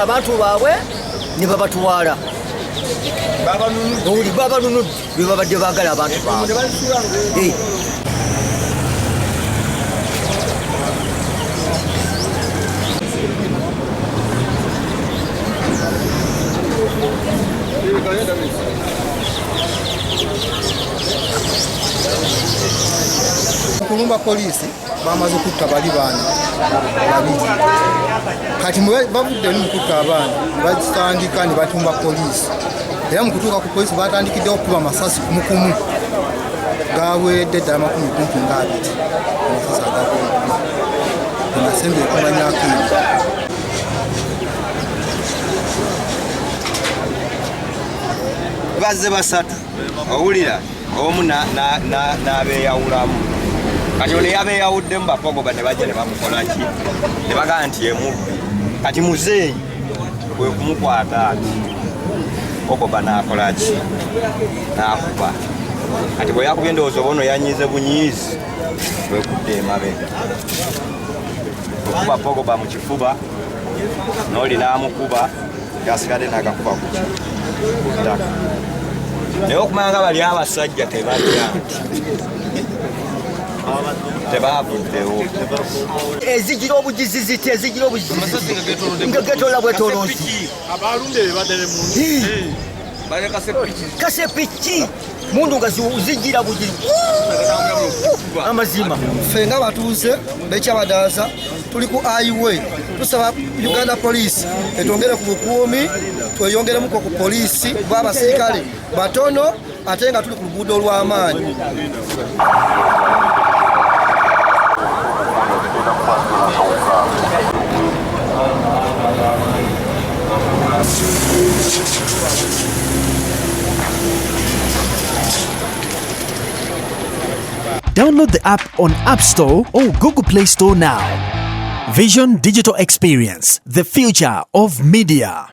abantu baabwe ne babatwala baba nunudde bye babadde baagala abantu baabwe. Kulumba poliisi bamaze kutta bali baana babiri kati bavudde mukutta abaana bagitandika ne batumba poliisi era mu kutuuka ku poliisi batandikiddeho okukuba amasasi kumukumu gaweredde ddala 10 kumpi nga 2 amasasi agasembe ekumanyako bazze basatu owulira omu n'abeeyawulamu kati ono yabeeyawuddemu bapogoba ne bajja ne bamukolaki ne bagamba nti yemubbi kati muzeeyi kwe kumukwata ati pogoba n'akolaki n'akuba kati bwe yakubye endowooza oba ono yanyize bunyiizi wekudde emabega okuba pogoba mu kifuba n'oli n'amukuba gasigadde n'agakuba ku ttaka naye okumanya nga bali abasajja tebajja tebavuddewo ezigira obugizi ziti ezigira obugizi nga getoola bwetoloozi kasepiki mundu nga zigira bugizi amazima. Ffe nga batuuze b'Ekyabadaza tuli ku highway tusaba Uganda Poliisi etwongere ku bukuumi tweyongeremuko ku poliisi bw'abasirikale batono ate nga tuli ku luguudo olw'amaanyi. Download the app on App Store or Google Play Store now. Vision Digital Experience, the future of media.